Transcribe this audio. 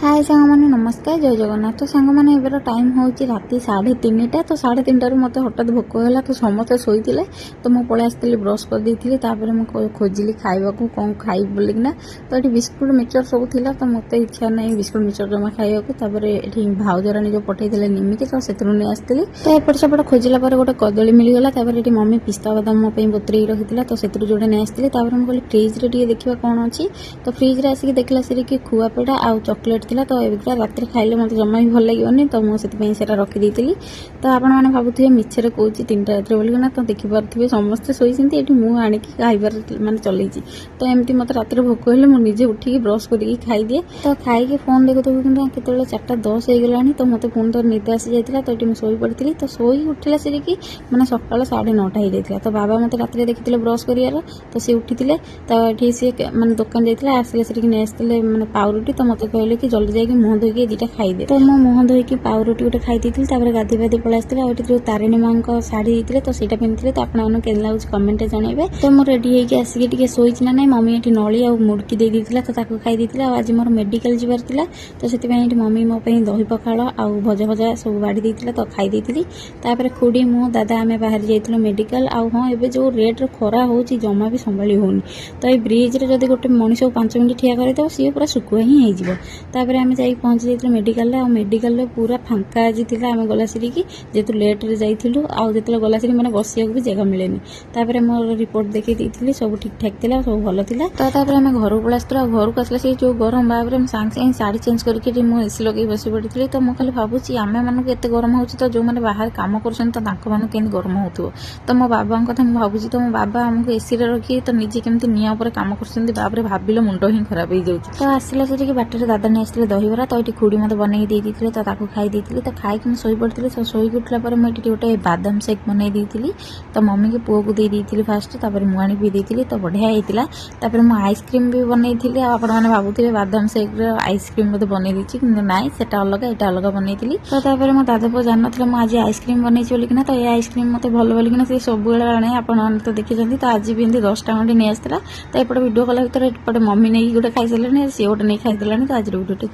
हाय सांग मैंने नमस्कार जय जगन्नाथ। तो सांग मैंने एबर टाइम हूँ राति 3:30 तो 3:30 मत हठात भोक है तो समस्त शोते तो मुझे पलि आसती ब्रश कर मुझे खोजिली खावा कौन खाई बोलिकिना तो ये बिस्कुट मिक्सचर सब थी तो मत इच्छा नहीं बिस्कुट मिक्सचर जमा खावा भाउजरानी जो पठे निमिकी तो से नहीं आसती तो एपट सेपट खोजिला गोटे कदली मिलगला ये मम्मी पिस्ता बादाम मो बतरे रखी तो से जोड़े नहीं आसती मुझे कहली फ्रिज्रे टे देखा कौन अच्छी तो फ्रिज्रे आसिक देखला से खुआ पेड़ा आउ चॉकलेट तो एगुरा रात खाइले मत जमा भी भल लगे तो मुझे रखी तो आपण मैंने भावुए मिछरे कौन 3टा रात बोलिना तो देखिपे समस्ते शोती ये मुझे आणिक खाइबार मैंने चलई तो एमती मत रात भोक हेल्ले मुझे उठिक ब्रश कर खाईदिए तो खाई फोन देखुथी कि केत 4:10 हो गलानी तो मत पुणी तो निद आसी जाता तो ये शोई पड़ी तो शोई उठला से मैंने सकाल 9:30 हो जाता तो बाबा मत रात देखी ब्रश कर तो सी उठी तो ये सी मैंने दुकान जाते आसले से नहीं आसते मैंने पाउरुटी तो मत कहले कि जल्दी जाकि मुह धोईकी 2टा खाईदे तो मो मुह धोईकी पाउरुटी गोटे खाई गाधी बाधी पलि आसती जो तारिणी माँ को शाढ़ी देते तो सीटा पिंधि तो आपने के लगे कमेंट जनइबे तो मुझे रेडी होगी आसिक शोची ना ना मम्मी ये नली आ मुड़की दे तो खाई आज मोर मेडिकल जबार था तो से मम्मी मो दही पखाड़ आउ भजा भजा सब बाड़ी तो खाई तापर खुड़ी मु दादा आम बाहर जाइलु मेडिकल आउ हाँ एवं जो रेट्रे खरा हो जमा भी संभाली होनी तो ये ब्रिज्रे जब गोटे मनीष 5 मिनट ठिया कर सी पूरा शुकुआ ही होपर आम जा पहुंची जाइए मेडिकल मेडिकल पूरा फांका आज थी आम गला सिरिकी जेतु लेट्रे जाइलु आउ जो गला सिरी मैंने बसिया भी जगह मिले तापर मोर रिपोर्ट देखी दी सब ठीक ठाक थी सब भल था तो आम घर को पलि घर को आसला से जो गरम भाव में सांगे सांगे शाढ़ी चेंज करके मुझे एसी लगे बस पड़ी तो मुझे खाली भावुँ आम मानक एत गरम हो तो जो मैंने बाहर कम कर गरम हो तो मो बाबा कथा मुझे भावुँ तो मो बाबा आमको एसी रखी तो निजे केमती निआ कम कर बाबरे भाविल मुंड ही खराब हो जाऊँ तो आसला से बाटर दादा नहीं आसते दहीबरा तो ये खुड़ी मत बनई दी तो खाई तो खाई शोई पड़ी तो शोक उठला मुझे गोटे बादाम सेक बनई दी तो मम्मी के पुओ को दे फास्ट मुआणी पी दी तो बढ़िया होता मुझे आइसक्रीम भी बनई थी आपने भावुए बादाम सेक आइसक्रीम मत बनई दी कि नाई से अलग ये अलग बनई तो मो दादा पुओ जान ना आज आइसक्रीम बनई बोलिकिना तो ये आइसक्रीम मत भल बोलिकिना से सब आने आप तो देखिए तो आज भी 10टा खंडे नहीं आसला तो एपटे भिडियो कला भर एपटे मम्मी नहीं गोटे खाई सारे सी गोटे नहीं खाई तो आज गोटे